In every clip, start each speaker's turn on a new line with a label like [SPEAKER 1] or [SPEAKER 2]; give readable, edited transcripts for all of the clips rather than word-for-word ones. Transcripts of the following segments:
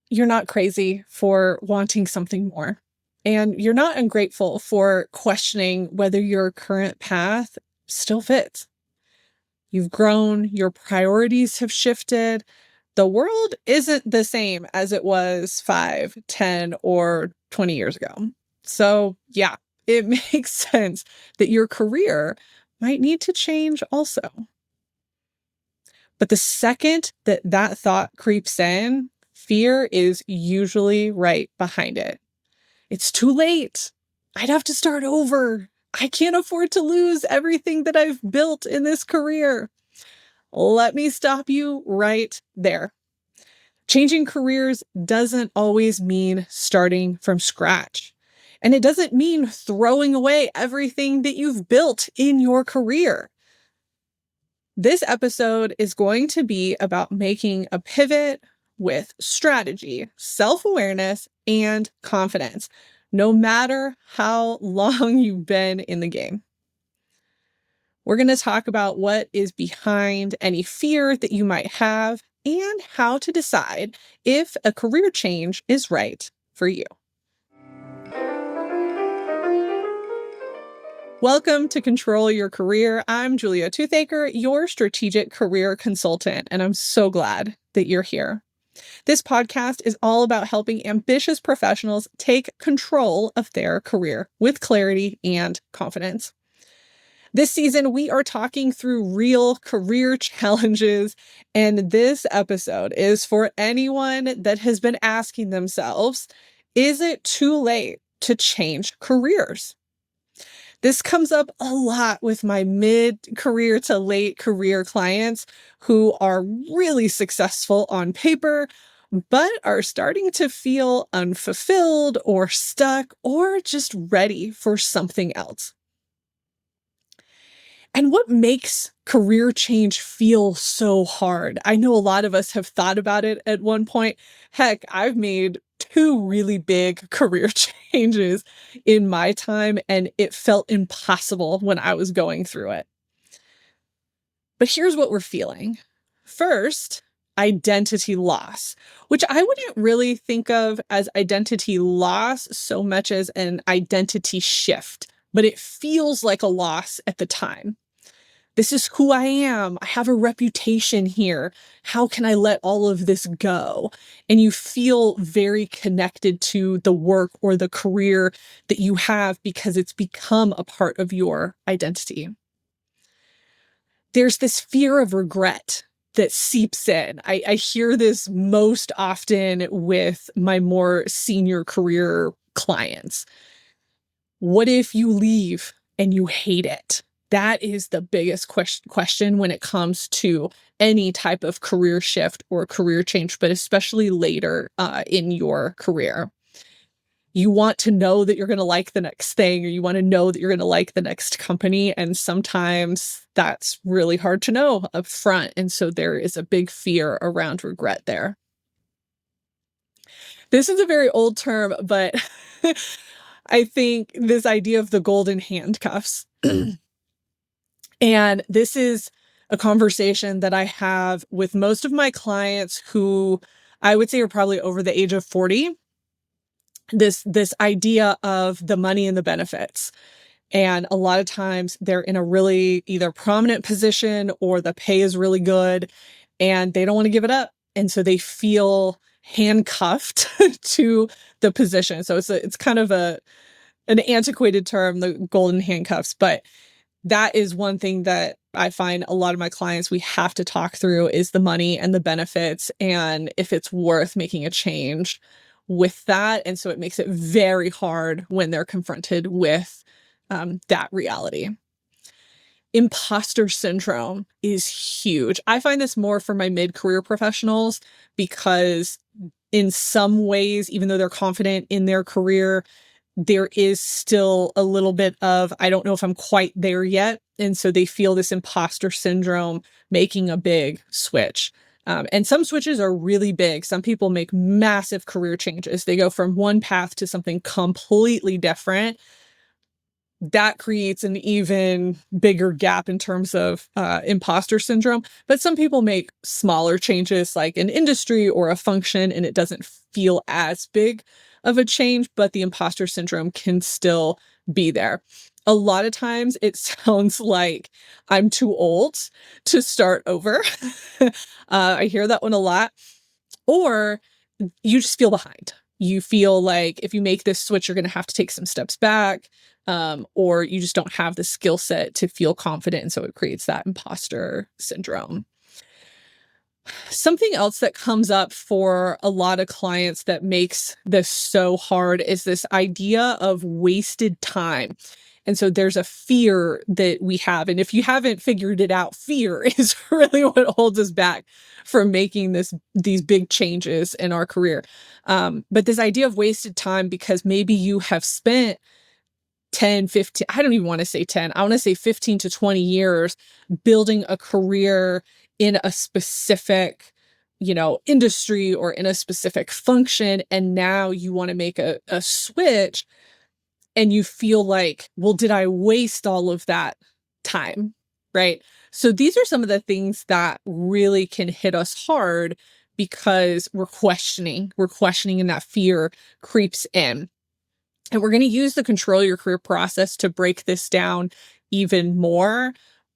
[SPEAKER 1] you're not crazy for wanting something more. And you're not ungrateful for questioning whether your current path still fits. You've grown, your priorities have shifted. The world isn't the same as it was 5, 10, or 20 years ago. So, yeah, it makes sense that your career might need to change also. But the second that that thought creeps in, fear is usually right behind it. It's too late. I'd have to start over. I can't afford to lose everything that I've built in this career. Let me stop you right there. Changing careers doesn't always mean starting from scratch. And it doesn't mean throwing away everything that you've built in your career. This episode is going to be about making a pivot with strategy, self-awareness, and confidence, no matter how long you've been in the game. We're going to talk about what is behind any fear that you might have and how to decide if a career change is right for you. Welcome to Control Your Career. I'm Julia Toothacre, your strategic career consultant, and I'm so glad that you're here. This podcast is all about helping ambitious professionals take control of their career with clarity and confidence. This season, we are talking through real career challenges, and this episode is for anyone that has been asking themselves, is it too late to change careers? This comes up a lot with my mid-career to late career clients who are really successful on paper, but are starting to feel unfulfilled or stuck or just ready for something else. And what makes career change feel so hard? I know a lot of us have thought about it at one point. Heck, I've made 2 really big career changes in my time, and it felt impossible when I was going through it. But here's what we're feeling. First, identity loss, which I wouldn't really think of as identity loss so much as an identity shift, but it feels like a loss at the time. This is who I am. I have a reputation here. How can I let all of this go? And you feel very connected to the work or the career that you have because it's become a part of your identity. There's this fear of regret that seeps in. I hear this most often with my more senior career clients. What if you leave and you hate it? That is the biggest question when it comes to any type of career shift or career change, but especially later in your career. You want to know that you're going to like the next thing, or you want to know that you're going to like the next company. And sometimes that's really hard to know up front. And so there is a big fear around regret there. This is a very old term, but I think this idea of the golden handcuffs. And this is a conversation that I have with most of my clients who I would say are probably over the age of 40. This idea of the money and the benefits. And a lot of times they're in a really either prominent position or the pay is really good and they don't want to give it up. And so they feel handcuffed to the position. So it's kind of an antiquated term, the golden handcuffs, but that is one thing that I find a lot of my clients, we have to talk through is the money and the benefits and if it's worth making a change with that. And so it makes it very hard when they're confronted with that reality. Imposter syndrome is huge. I find this more for my mid-career professionals because in some ways, even though they're confident in their career, there is still a little bit of, I don't know if I'm quite there yet. And so they feel this imposter syndrome making a big switch. And some switches are really big. Some people make massive career changes. They go from one path to something completely different. That creates an even bigger gap in terms of imposter syndrome. But some people make smaller changes like an industry or a function, and it doesn't feel as big of a change, but the imposter syndrome can still be there. A lot of times it sounds like I'm too old to start over. I hear that one a lot. Or you just feel behind. You feel like if you make this switch, you're going to have to take some steps back, or you just don't have the skill set to feel confident. And so it creates that imposter syndrome. Something else that comes up for a lot of clients that makes this so hard is this idea of wasted time. And so there's a fear that we have. And if you haven't figured it out, fear is really what holds us back from making these big changes in our career. But this idea of wasted time, because maybe you have spent 10, 15, I don't even want to say 10, I want to say 15 to 20 years building a career in a specific, industry or in a specific function. And now you want to make a switch and you feel like, well, did I waste all of that time? Right. So these are some of the things that really can hit us hard because we're questioning and that fear creeps in. And we're going to use the control your career process to break this down even more.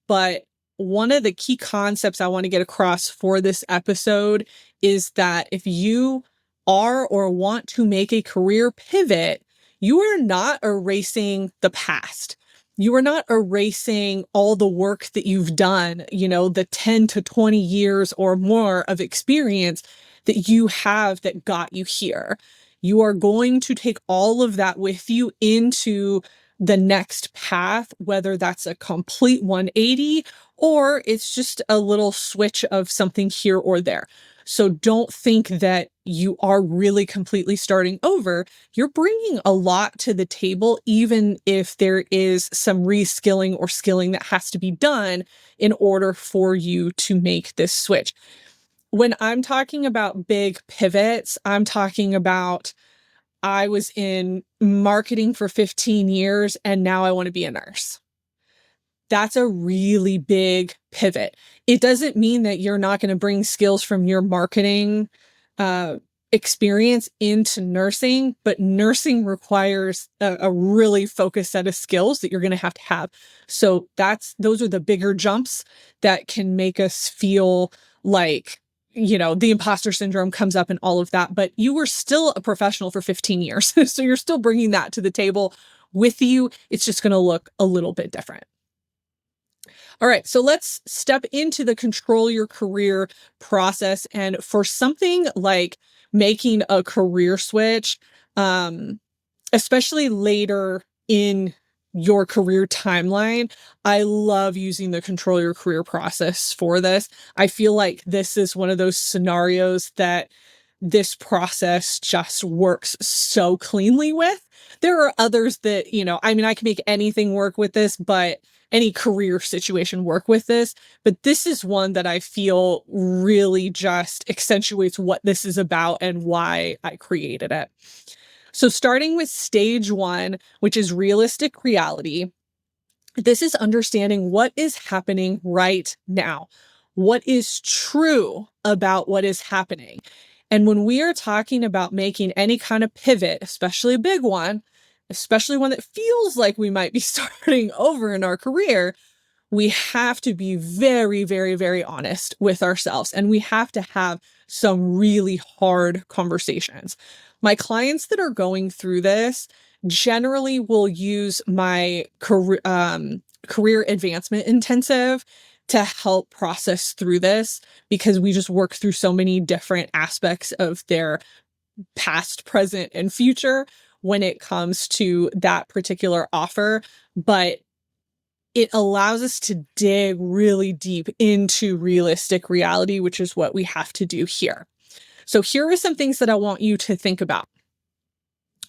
[SPEAKER 1] But one of the key concepts I want to get across for this episode is that if you are or want to make a career pivot, you are not erasing the past. You are not erasing all the work that you've done, the 10 to 20 years or more of experience that you have that got you here. You are going to take all of that with you into the next path, whether that's a complete 180 or it's just a little switch of something here or there. So don't think that you are really completely starting over. You're bringing a lot to the table, even if there is some reskilling or skilling that has to be done in order for you to make this switch. When I'm talking about big pivots, I'm talking about I was in marketing for 15 years and now I want to be a nurse. That's a really big pivot. It doesn't mean that you're not going to bring skills from your marketing experience into nursing, but nursing requires a really focused set of skills that you're going to have. So those are the bigger jumps that can make us feel like, the imposter syndrome comes up and all of that, but you were still a professional for 15 years. So you're still bringing that to the table with you. It's just going to look a little bit different. All right, so let's step into the control your career process. And for something like making a career switch, especially later in your career timeline, I love using the control your career process for this. I feel like this is one of those scenarios that this process just works so cleanly with. There are others that, I can make anything work with this, but any career situation work with this. But this is one that I feel really just accentuates what this is about and why I created it. So starting with stage 1, which is realistic reality, this is understanding what is happening right now. What is true about what is happening? And when we are talking about making any kind of pivot, especially a big one, especially one that feels like we might be starting over in our career, we have to be very, very, very honest with ourselves. And we have to have some really hard conversations. My clients that are going through this generally will use my career advancement intensive to help process through this, because we just work through so many different aspects of their past, present, and future when it comes to that particular offer. But it allows us to dig really deep into realistic reality, which is what we have to do here. So here are some things that I want you to think about.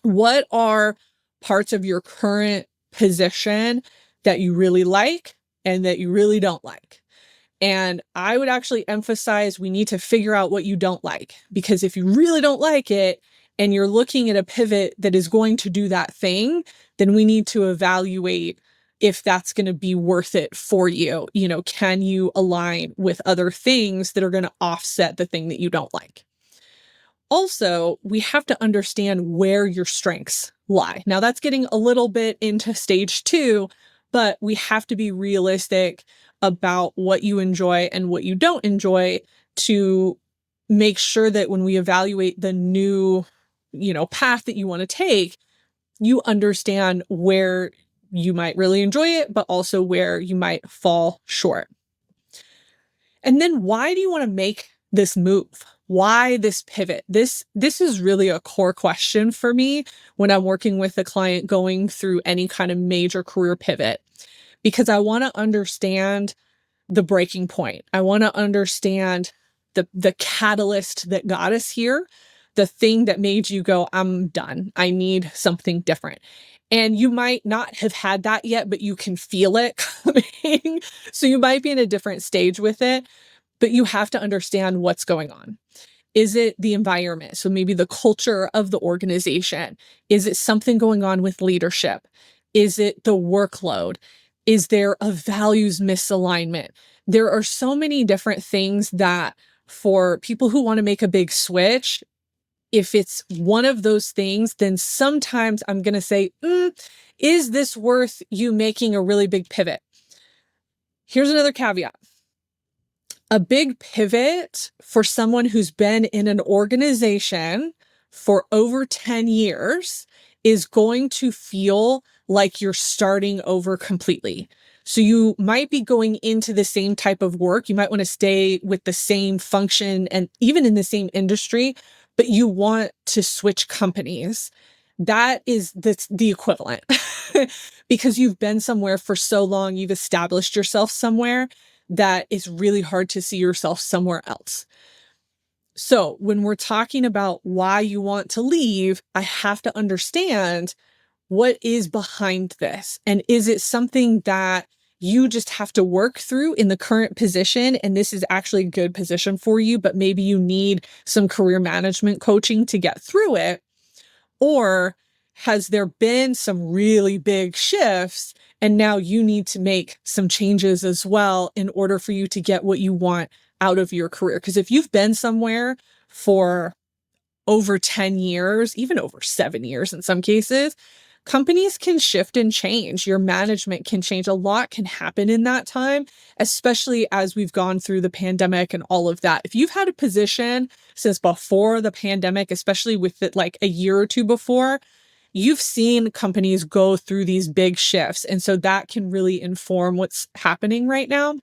[SPEAKER 1] What are parts of your current position that you really like and that you really don't like? And I would actually emphasize we need to figure out what you don't like, because if you really don't like it and you're looking at a pivot that is going to do that thing, then we need to evaluate if that's going to be worth it for you. Can you align with other things that are going to offset the thing that you don't like? Also, we have to understand where your strengths lie. Now, that's getting a little bit into stage 2, but we have to be realistic about what you enjoy and what you don't enjoy to make sure that when we evaluate the new, path that you want to take, you understand where you might really enjoy it, but also where you might fall short. And then why do you want to make this move? Why this pivot? This is really a core question for me when I'm working with a client going through any kind of major career pivot, because I want to understand the breaking point. I want to understand the catalyst that got us here, the thing that made you go, I'm done. I need something different. And you might not have had that yet, but you can feel it coming. So you might be in a different stage with it, but you have to understand what's going on. Is it the environment? So maybe the culture of the organization. Is it something going on with leadership? Is it the workload? Is there a values misalignment? There are so many different things that for people who want to make a big switch, if it's one of those things, then sometimes I'm going to say, is this worth you making a really big pivot? Here's another caveat. A big pivot for someone who's been in an organization for over 10 years is going to feel like you're starting over completely. So you might be going into the same type of work. You might want to stay with the same function and even in the same industry, but you want to switch companies. That is the equivalent because you've been somewhere for so long, you've established yourself somewhere that it's really hard to see yourself somewhere else. So when we're talking about why you want to leave, I have to understand what is behind this. And is it something that you just have to work through in the current position? And this is actually a good position for you, but maybe you need some career management coaching to get through it. Or has there been some really big shifts and now you need to make some changes as well in order for you to get what you want out of your career? Because if you've been somewhere for over 10 years, even over 7 years in some cases, companies can shift and change. Your management can change. A lot can happen in that time, especially as we've gone through the pandemic and all of that. If you've had a position since before the pandemic, especially with it like a year or two before, you've seen companies go through these big shifts. And so that can really inform what's happening right now.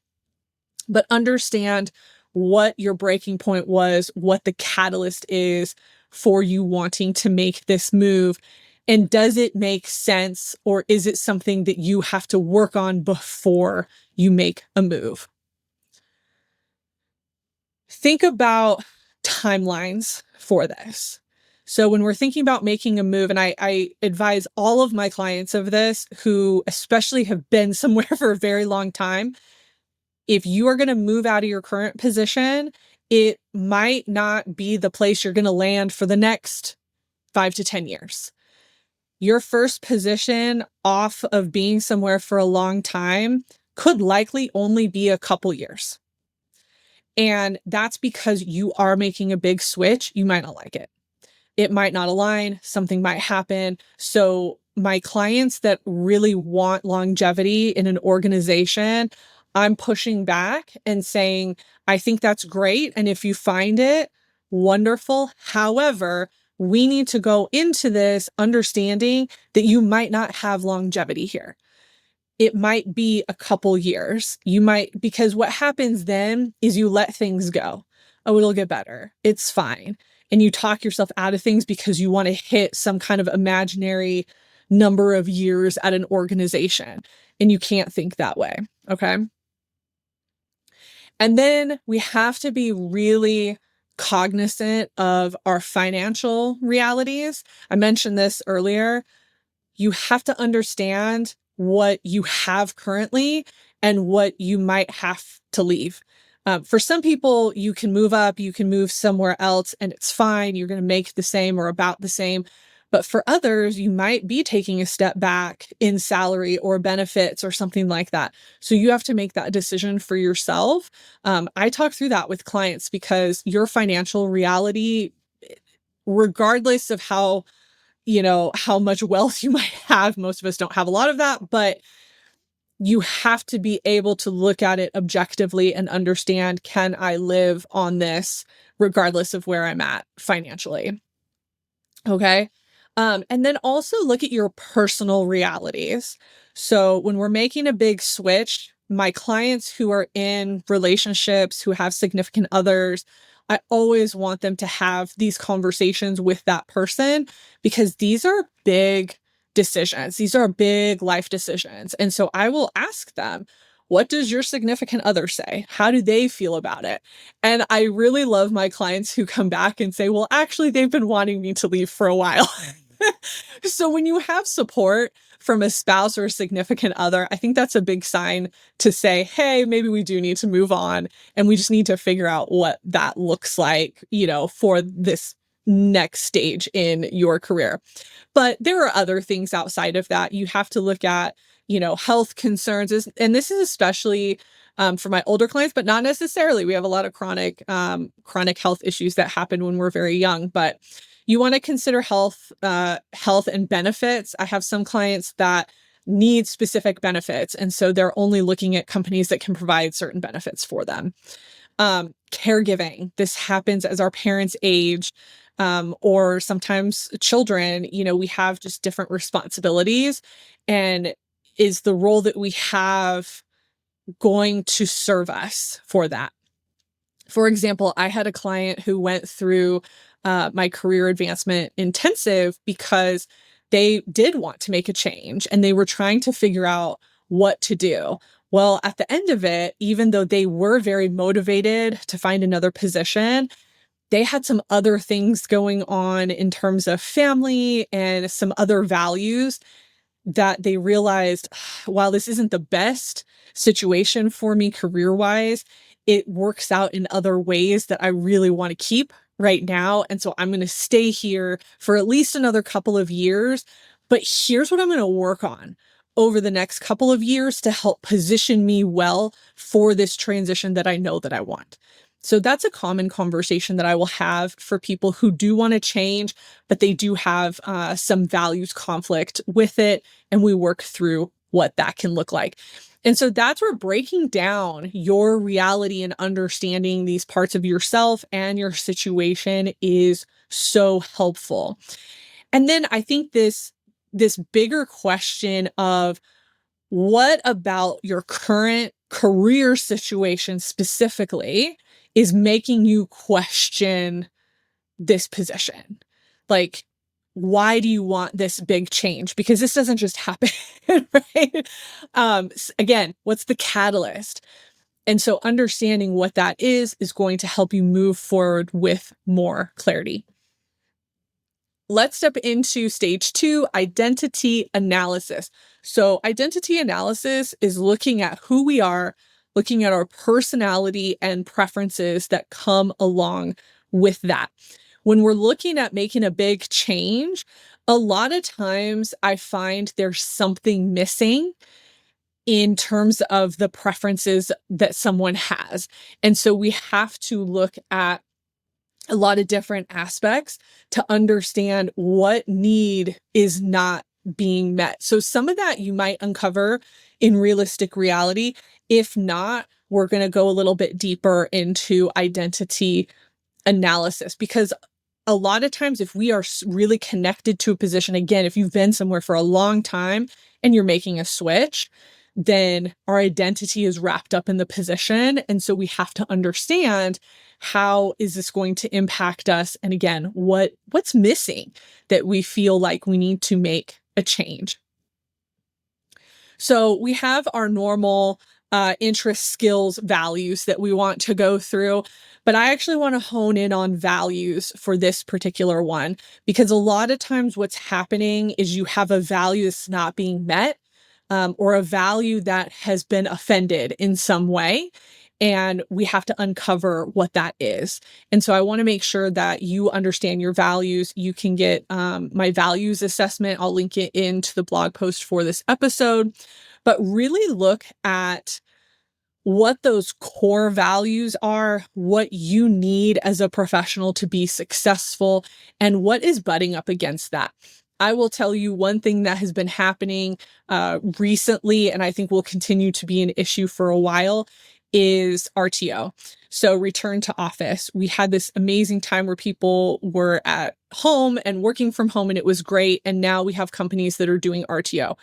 [SPEAKER 1] But understand what your breaking point was, what the catalyst is for you wanting to make this move. And does it make sense, or is it something that you have to work on before you make a move? Think about timelines for this. So when we're thinking about making a move, and I advise all of my clients of this who especially have been somewhere for a very long time, if you are going to move out of your current position, it might not be the place you're going to land for the next 5 to 10 years. Your first position off of being somewhere for a long time could likely only be a couple years. And that's because you are making a big switch. You might not like it. It might not align. Something might happen. So my clients that really want longevity in an organization, I'm pushing back and saying, I think that's great. And if you find it, wonderful. However, we need to go into this understanding that you might not have longevity here. It might be a couple years. Because what happens then is you let things go. Oh, it'll get better. It's fine. And you talk yourself out of things because you want to hit some kind of imaginary number of years at an organization. And you can't think that way. Okay. And then we have to be really cognizant of our financial realities. I mentioned this earlier. You have to understand what you have currently and what you might have to leave. For some people, you can move up, you can move somewhere else, and it's fine. You're going to make the same or about the same. But for others, you might be taking a step back in salary or benefits or something like that. So you have to make that decision for yourself. I talk through that with clients because your financial reality regardless of how, how much wealth you might have. Most of us don't have a lot of that, but you have to be able to look at it objectively and understand, can I live on this regardless of where I'm at financially? Okay. And then also look at your personal realities. So when we're making a big switch, my clients who are in relationships, who have significant others, I always want them to have these conversations with that person because these are big decisions. These are big life decisions. And so I will ask them, what does your significant other say? How do they feel about it? And I really love my clients who come back and say, well, actually, they've been wanting me to leave for a while. So when you have support from a spouse or a significant other, I think that's a big sign to say, hey, maybe we do need to move on. And we just need to figure out what that looks like, for this next stage in your career. But there are other things outside of that. You have to look at, health concerns. And this is especially for my older clients, but not necessarily. We have a lot of chronic health issues that happen when we're very young, but you want to consider health and benefits. I have some clients that need specific benefits, and so they're only looking at companies that can provide certain benefits for them. Caregiving. This happens as our parents age, or sometimes children, we have just different responsibilities. And is the role that we have going to serve us for that? For example, I had a client who went through my career advancement intensive because they did want to make a change and they were trying to figure out what to do. Well, at the end of it, even though they were very motivated to find another position, they had some other things going on in terms of family and some other values that they realized, while this isn't the best situation for me career-wise, it works out in other ways that I really want to keep right now. And so I'm going to stay here for at least another couple of years. But here's what I'm going to work on over the next couple of years to help position me well for this transition that I know that I want. So that's a common conversation that I will have for people who do want to change, but they do have some values conflict with it. And we work through what that can look like. And so that's where breaking down your reality and understanding these parts of yourself and your situation is so helpful. And then I think this bigger question of, what about your current career situation specifically is making you question this position? Like, why do you want this big change? Because this doesn't just happen, right? Again, what's the catalyst? And so understanding what that is going to help you move forward with more clarity. Let's step into stage 2, identity analysis. So identity analysis is looking at who we are, looking at our personality and preferences that come along with that. When we're looking at making a big change, a lot of times I find there's something missing in terms of the preferences that someone has. And so we have to look at a lot of different aspects to understand what need is not being met. So some of that you might uncover in realistic reality. If not, we're going to go a little bit deeper into identity analysis, because a lot of times if we are really connected to a position, again, if you've been somewhere for a long time and you're making a switch, then our identity is wrapped up in the position. And so we have to understand, how is this going to impact us? And again, what's missing that we feel like we need to make a change? So we have our normal interest, skills, values that we want to go through, but I actually want to hone in on values for this particular one, because a lot of times what's happening is you have a value that's not being met, or a value that has been offended in some way. And we have to uncover what that is. And so I want to make sure that you understand your values. You can get my values assessment. I'll link it into the blog post for this episode. But really look at what those core values are, what you need as a professional to be successful, and what is butting up against that. I will tell you one thing that has been happening recently, and I think will continue to be an issue for a while, is RTO. So return to office. We had this amazing time where people were at home and working from home, and it was great. And now we have companies that are doing RTO.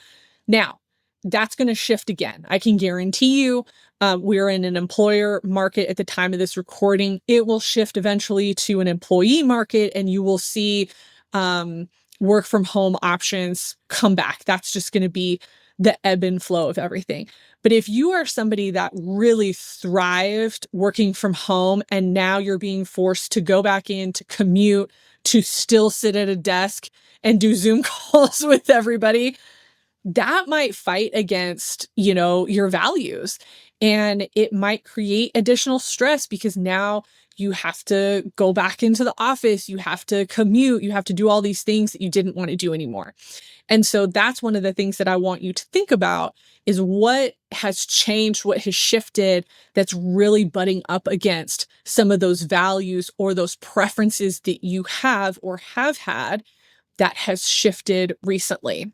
[SPEAKER 1] Now, that's going to shift again. I can guarantee you, we're in an employer market at the time of this recording. It will shift eventually to an employee market, and you will see work from home options come back. That's just going to be the ebb and flow of everything. But if you are somebody that really thrived working from home and now you're being forced to go back in to commute, to still sit at a desk and do Zoom calls with everybody, that might fight against, your values. And it might create additional stress because now you have to go back into the office, you have to commute, you have to do all these things that you didn't want to do anymore. And so that's one of the things that I want you to think about is what has changed, what has shifted that's really butting up against some of those values or those preferences that you have or have had that has shifted recently.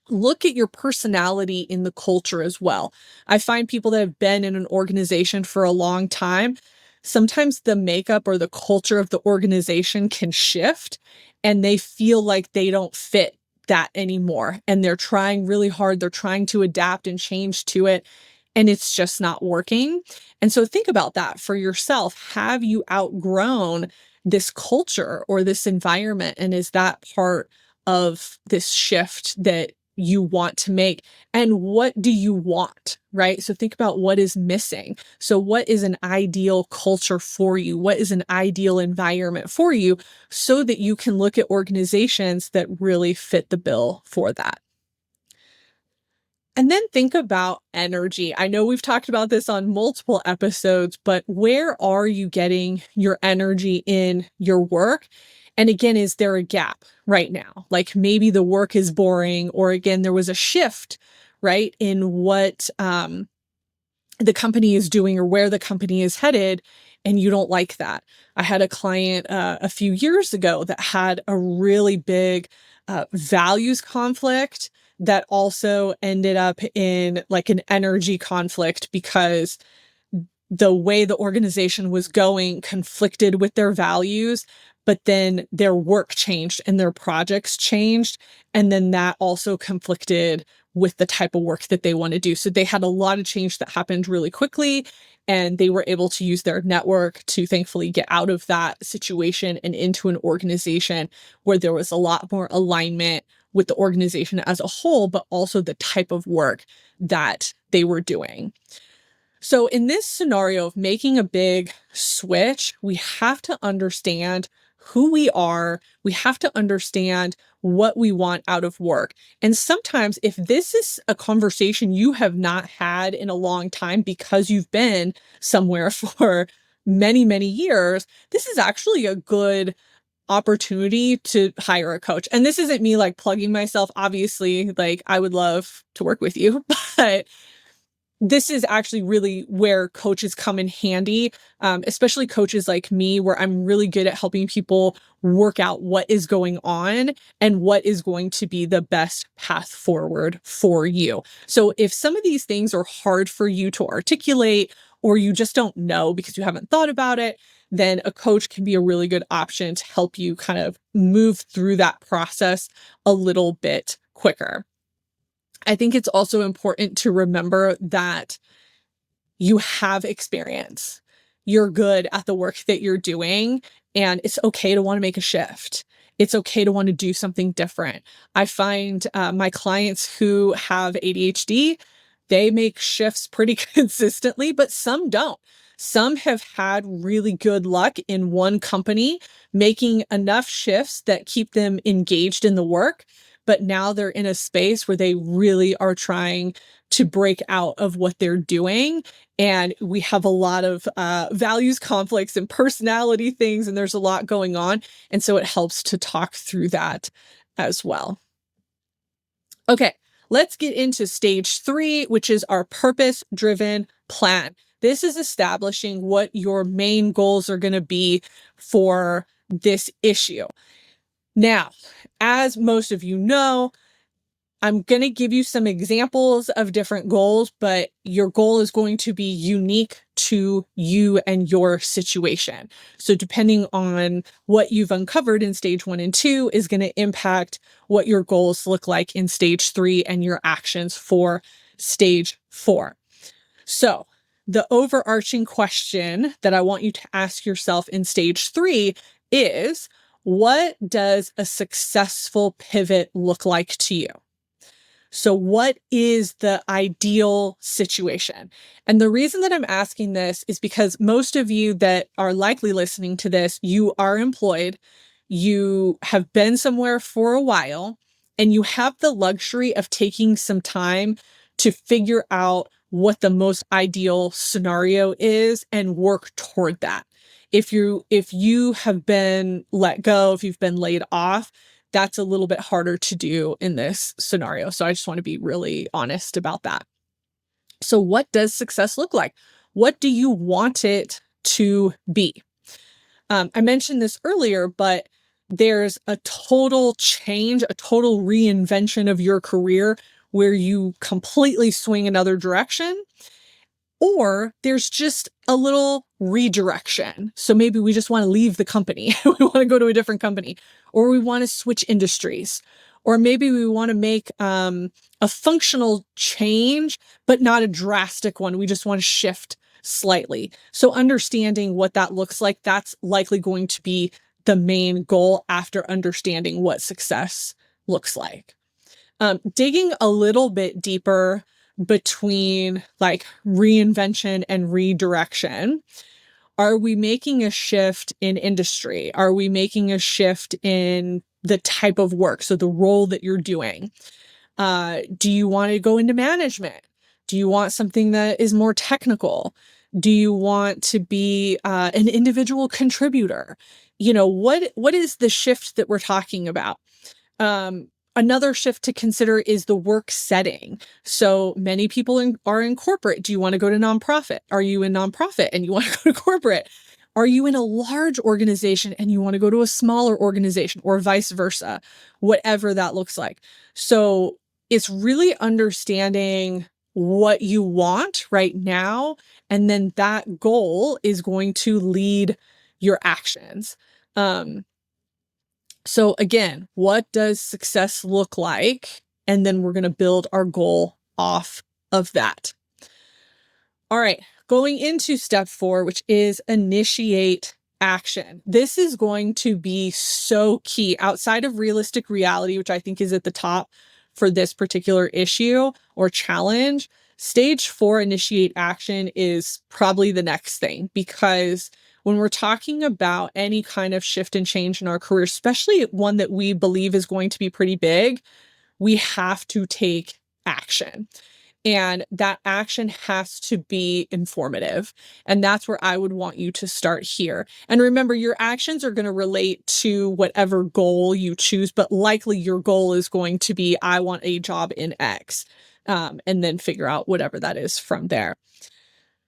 [SPEAKER 1] Look at your personality in the culture as well. I find people that have been in an organization for a long time, sometimes the makeup or the culture of the organization can shift and they feel like they don't fit that anymore. And they're trying really hard. They're trying to adapt and change to it. And it's just not working. And so think about that for yourself. Have you outgrown this culture or this environment? And is that part of this shift that you want to make? And what do you want, right? So think about what is missing. So what is an ideal culture for you? What is an ideal environment for you so that you can look at organizations that really fit the bill for that? And then think about energy. I know we've talked about this on multiple episodes, but where are you getting your energy in your work? And again, is there a gap right now? Like maybe the work is boring, or again, there was a shift, right, in what the company is doing or where the company is headed, and you don't like that. I had a client a few years ago that had a really big values conflict that also ended up in like an energy conflict because the way the organization was going conflicted with their values, but then their work changed and their projects changed. And then that also conflicted with the type of work that they want to do. So they had a lot of change that happened really quickly, and they were able to use their network to thankfully get out of that situation and into an organization where there was a lot more alignment with the organization as a whole, but also the type of work that they were doing. So in this scenario of making a big switch, we have to understand who we are. We have to understand what we want out of work. And sometimes if this is a conversation you have not had in a long time because you've been somewhere for many, many years, this is actually a good opportunity to hire a coach. And this isn't me like plugging myself. Obviously, like I would love to work with you, but this is actually really where coaches come in handy, especially coaches like me, where I'm really good at helping people work out what is going on and what is going to be the best path forward for you. So if some of these things are hard for you to articulate, or you just don't know because you haven't thought about it, then a coach can be a really good option to help you kind of move through that process a little bit quicker. I think it's also important to remember that you have experience. You're good at the work that you're doing, and it's okay to want to make a shift. It's okay to want to do something different. I find my clients who have ADHD, they make shifts pretty consistently, but some don't. Some have had really good luck in one company making enough shifts that keep them engaged in the work, but now they're in a space where they really are trying to break out of what they're doing. And we have a lot of values conflicts and personality things, and there's a lot going on. And so it helps to talk through that as well. Okay, let's get into stage 3, which is our purpose-driven plan. This is establishing what your main goals are going to be for this issue. Now, as most of you know, I'm going to give you some examples of different goals, but your goal is going to be unique to you and your situation. So depending on what you've uncovered in stage 1 and 2 is going to impact what your goals look like in stage 3 and your actions for stage 4. So the overarching question that I want you to ask yourself in stage 3 is, what does a successful pivot look like to you? So what is the ideal situation? And the reason that I'm asking this is because most of you that are likely listening to this, you are employed, you have been somewhere for a while, and you have the luxury of taking some time to figure out what the most ideal scenario is and work toward that. If you have been let go, if you've been laid off, that's a little bit harder to do in this scenario. So I just want to be really honest about that. So what does success look like? What do you want it to be? I mentioned this earlier, but there's a total change, a total reinvention of your career where you completely swing another direction. Or there's just a little redirection. So maybe we just want to leave the company. We want to go to a different company, or we want to switch industries, or maybe we want to make a functional change, but not a drastic one. We just want to shift slightly. So understanding what that looks like, that's likely going to be the main goal after understanding what success looks like. Digging a little bit deeper between like reinvention and redirection. Are we making a shift in industry? Are we making a shift in the type of work? So the role that you're doing. Do you want to go into management? Do you want something that is more technical? Do you want to be an individual contributor? What is the shift that we're talking about? Another shift to consider is the work setting. So many people are in corporate. Do you want to go to nonprofit? Are you in nonprofit and you want to go to corporate? Are you in a large organization and you want to go to a smaller organization, or vice versa? Whatever that looks like. So it's really understanding what you want right now, and then that goal is going to lead your actions. So again, what does success look like? And then we're going to build our goal off of that. All right, going into step 4, which is initiate action. This is going to be so key outside of realistic reality, which I think is at the top for this particular issue or challenge. Stage 4, initiate action, is probably the next thing, because when we're talking about any kind of shift and change in our career, especially one that we believe is going to be pretty big, we have to take action. And that action has to be informative. And that's where I would want you to start here. And remember, your actions are going to relate to whatever goal you choose, but likely your goal is going to be, I want a job in X, and then figure out whatever that is from there.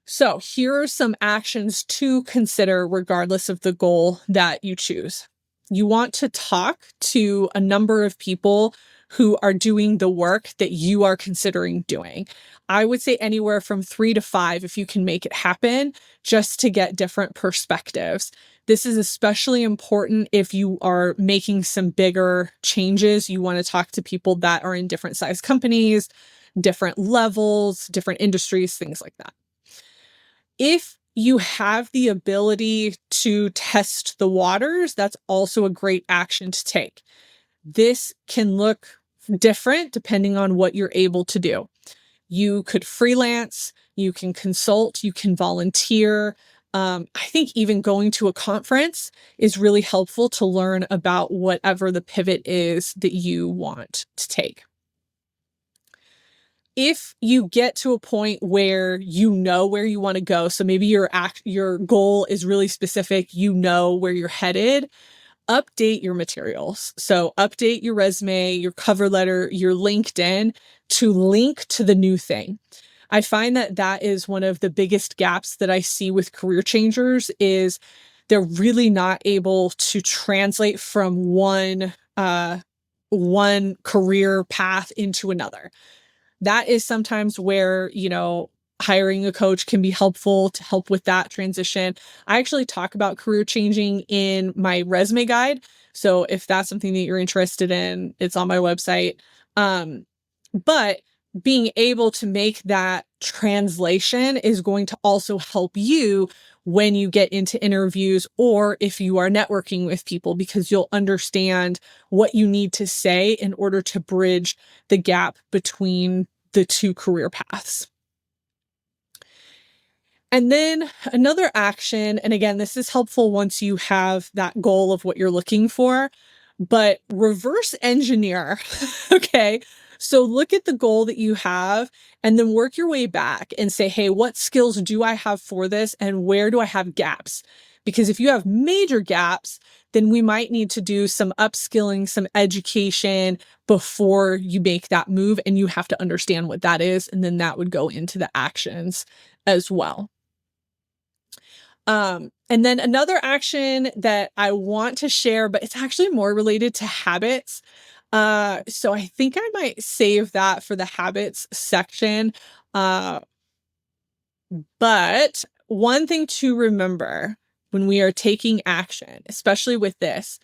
[SPEAKER 1] So here are some actions to consider regardless of the goal that you choose. You want to talk to a number of people who are doing the work that you are considering doing. I would say anywhere from 3 to 5 if you can make it happen, just to get different perspectives. This is especially important if you are making some bigger changes. You want to talk to people that are in different size companies, different levels, different industries, things like that. If you have the ability to test the waters, that's also a great action to take. This can look different depending on what you're able to do. You could freelance, you can consult, you can volunteer. I think even going to a conference is really helpful to learn about whatever the pivot is that you want to take. If you get to a point where you know where you want to go, so maybe your goal is really specific, you know where you're headed, update your materials. So update your resume, your cover letter, your LinkedIn to link to the new thing. I find that that is one of the biggest gaps that I see with career changers is they're really not able to translate from one career path into another. That is sometimes where, hiring a coach can be helpful to help with that transition. I actually talk about career changing in my resume guide. So if that's something that you're interested in, it's on my website. But being able to make that translation is going to also help you when you get into interviews or if you are networking with people, because you'll understand what you need to say in order to bridge the gap between the two career paths. And then another action, and again, this is helpful once you have that goal of what you're looking for, but reverse engineer. Okay. So look at the goal that you have and then work your way back and say, hey, what skills do I have for this and where do I have gaps? Because if you have major gaps, then we might need to do some upskilling, some education before you make that move. And you have to understand what that is. And then that would go into the actions as well. And then another action that I want to share, but it's actually more related to habits. So I think I might save that for the habits section. But one thing to remember when we are taking action, especially with this,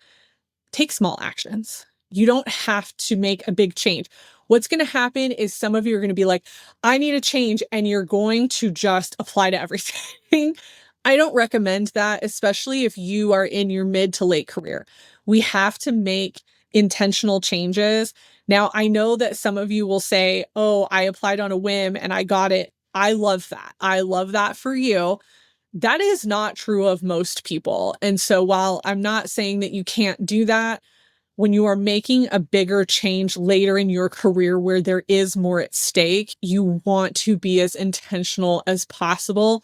[SPEAKER 1] take small actions. You don't have to make a big change. What's going to happen is some of you are going to be like, I need a change, and you're going to just apply to everything. I don't recommend that, especially if you are in your mid to late career. We have to make intentional changes. Now, I know that some of you will say, oh, I applied on a whim and I got it. I love that. I love that for you. That is not true of most people. And so while I'm not saying that you can't do that, when you are making a bigger change later in your career where there is more at stake, you want to be as intentional as possible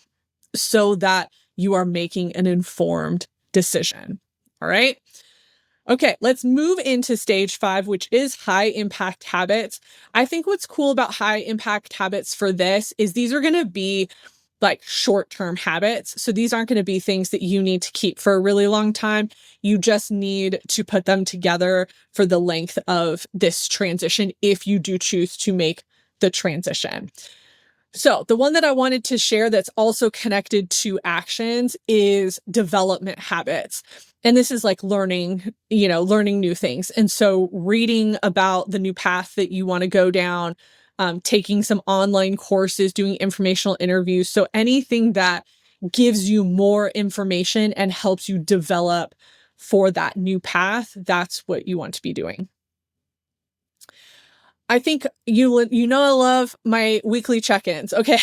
[SPEAKER 1] so that you are making an informed decision. All right. Okay, let's move into stage 5, which is high impact habits. I think what's cool about high impact habits for this is these are going to be like short-term habits. So these aren't going to be things that you need to keep for a really long time. You just need to put them together for the length of this transition if you do choose to make the transition. So the one that I wanted to share that's also connected to actions is development habits. And this is like learning new things. And so reading about the new path that you want to go down, taking some online courses, doing informational interviews. So anything that gives you more information and helps you develop for that new path, that's what you want to be doing. I think I love my weekly check-ins, okay?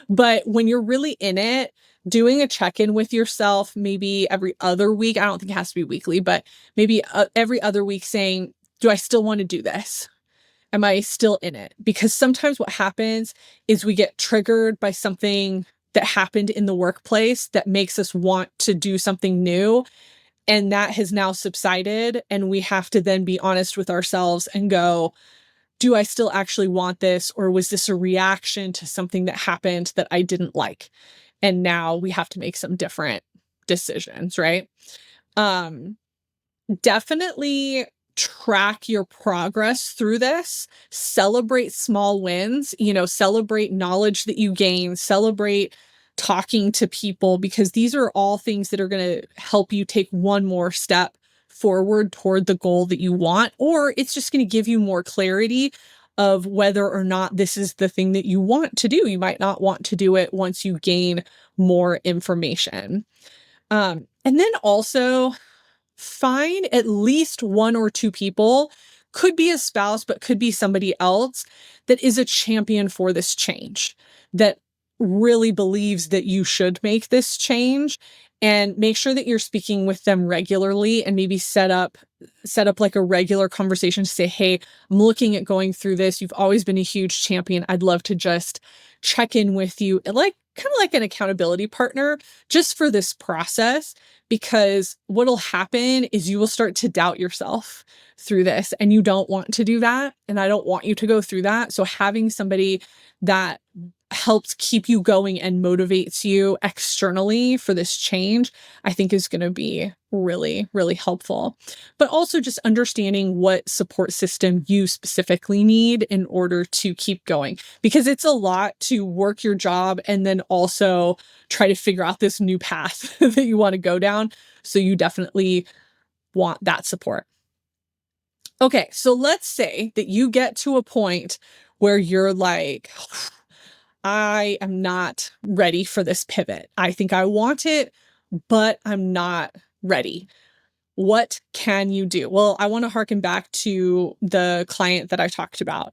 [SPEAKER 1] But when you're really in it, doing a check-in with yourself, maybe every other week, I don't think it has to be weekly, but maybe every other week saying, do I still want to do this? Am I still in it? Because sometimes what happens is we get triggered by something that happened in the workplace that makes us want to do something new. And that has now subsided. And we have to then be honest with ourselves and go, do I still actually want this? Or was this a reaction to something that happened that I didn't like? And now we have to make some different decisions, right? Definitely track your progress through this. Celebrate small wins, celebrate knowledge that you gain, celebrate talking to people, because these are all things that are going to help you take one more step forward toward the goal that you want, or it's just going to give you more clarity of whether or not this is the thing that you want to do. You might not want to do it once you gain more information. And then also find at least 1 or 2 people, could be a spouse, but could be somebody else that is a champion for this change, that really believes that you should make this change, and make sure that you're speaking with them regularly, and maybe set up like a regular conversation to say, hey, I'm looking at going through this. You've always been a huge champion. I'd love to just check in with you, like kind of like an accountability partner just for this process, because what'll happen is you will start to doubt yourself through this, and you don't want to do that. And I don't want you to go through that. So having somebody that helps keep you going and motivates you externally for this change, I think is going to be really, really helpful. But also just understanding what support system you specifically need in order to keep going, because it's a lot to work your job and then also try to figure out this new path that you want to go down. So you definitely want that support. Okay, so let's say that you get to a point where you're like, I am not ready for this pivot. I think I want it, but I'm not ready. What can you do? Well, I want to harken back to the client that I talked about.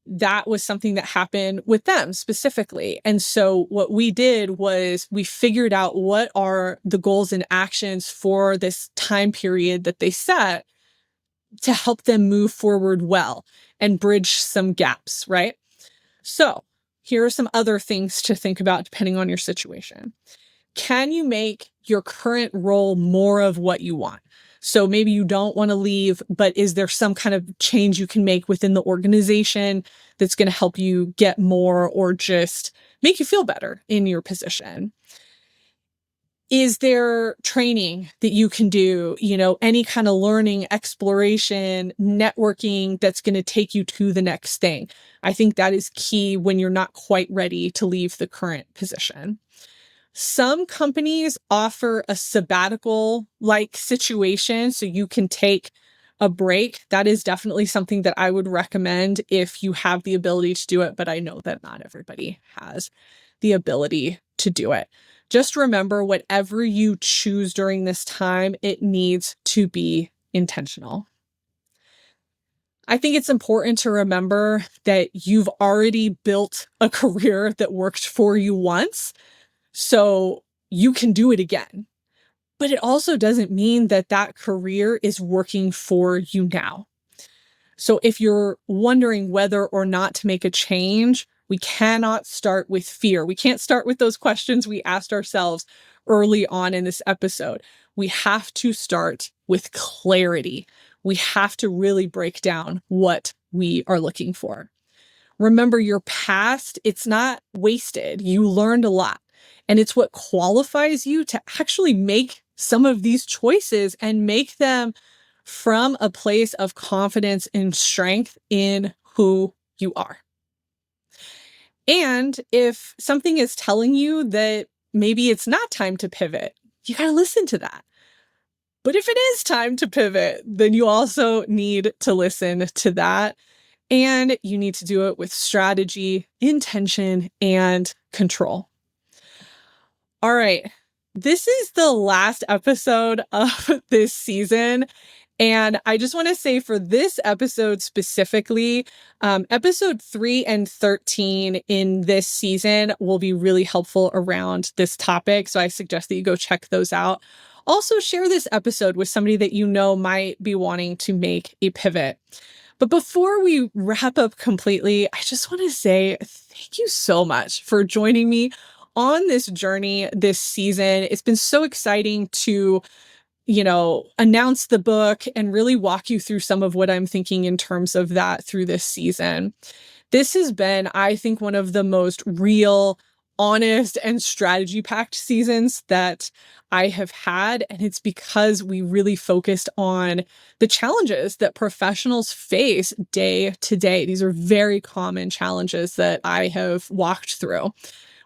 [SPEAKER 1] That was something that happened with them specifically. And so what we did was we figured out what are the goals and actions for this time period that they set to help them move forward well and bridge some gaps, right? So here are some other things to think about depending on your situation. Can you make your current role more of what you want? So maybe you don't want to leave, but is there some kind of change you can make within the organization that's going to help you get more or just make you feel better in your position? Is there training that you can do, any kind of learning, exploration, networking that's going to take you to the next thing? I think that is key when you're not quite ready to leave the current position. Some companies offer a sabbatical-like situation so you can take a break. That is definitely something that I would recommend if you have the ability to do it, but I know that not everybody has the ability to do it. Just remember, whatever you choose during this time, it needs to be intentional. I think it's important to remember that you've already built a career that worked for you once, so you can do it again. But it also doesn't mean that that career is working for you now. So if you're wondering whether or not to make a change, we cannot start with fear. We can't start with those questions we asked ourselves early on in this episode. We have to start with clarity. We have to really break down what we are looking for. Remember, your past, it's not wasted. You learned a lot, and it's what qualifies you to actually make some of these choices and make them from a place of confidence and strength in who you are. And if something is telling you that maybe it's not time to pivot, you got to listen to that. But if it is time to pivot, then you also need to listen to that. And you need to do it with strategy, intention, and control. All right. This is the last episode of this season. And I just want to say for this episode specifically, episode 3 and 13 in this season will be really helpful around this topic. So I suggest that you go check those out. Also, share this episode with somebody that you know might be wanting to make a pivot. But before we wrap up completely, I just want to say thank you so much for joining me on this journey this season. It's been so exciting to announce the book and really walk you through some of what I'm thinking in terms of that through this season. This has been, I think, one of the most real, honest, and strategy-packed seasons that I have had. And it's because we really focused on the challenges that professionals face day to day. These are very common challenges that I have walked through.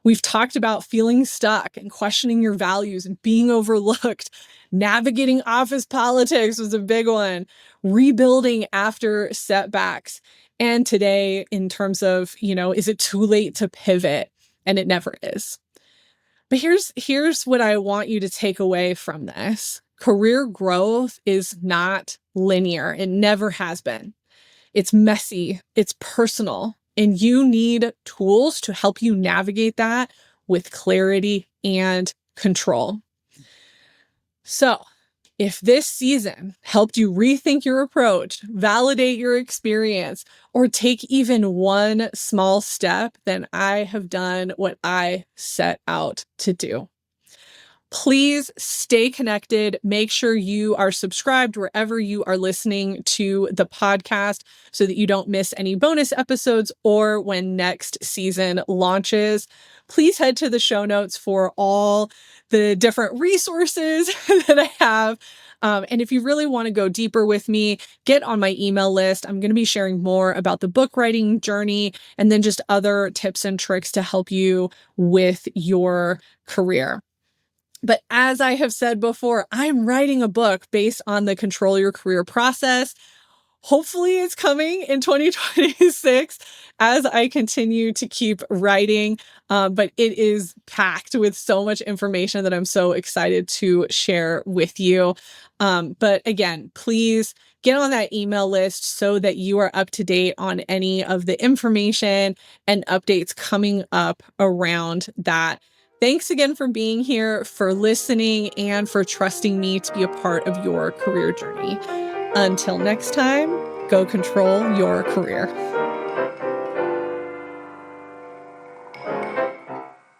[SPEAKER 1] We've talked about feeling stuck and questioning your values and being overlooked. Navigating office politics was a big one. Rebuilding after setbacks. And today, in terms of, is it too late to pivot? And it never is. But here's what I want you to take away from this. Career growth is not linear. It never has been. It's messy. It's personal. And you need tools to help you navigate that with clarity and control. So If this season helped you rethink your approach, validate your experience, or take even one small step, then I have done what I set out to do. Please stay connected. Make sure you are subscribed wherever you are listening to the podcast so that you don't miss any bonus episodes or when next season launches. Please head to the show notes for all the different resources that I have. And if you really want to go deeper with me, get on my email list. I'm going to be sharing more about the book writing journey and then just other tips and tricks to help you with your career. But as I have said before, I'm writing a book based on the Control Your Career process. Hopefully it's coming in 2026 as I continue to keep writing. But it is packed with so much information that I'm so excited to share with you. But again, please get on that email list so that you are up to date on any of the information and updates coming up around that. Thanks again for being here, for listening, and for trusting me to be a part of your career journey. Until next time, go control your career.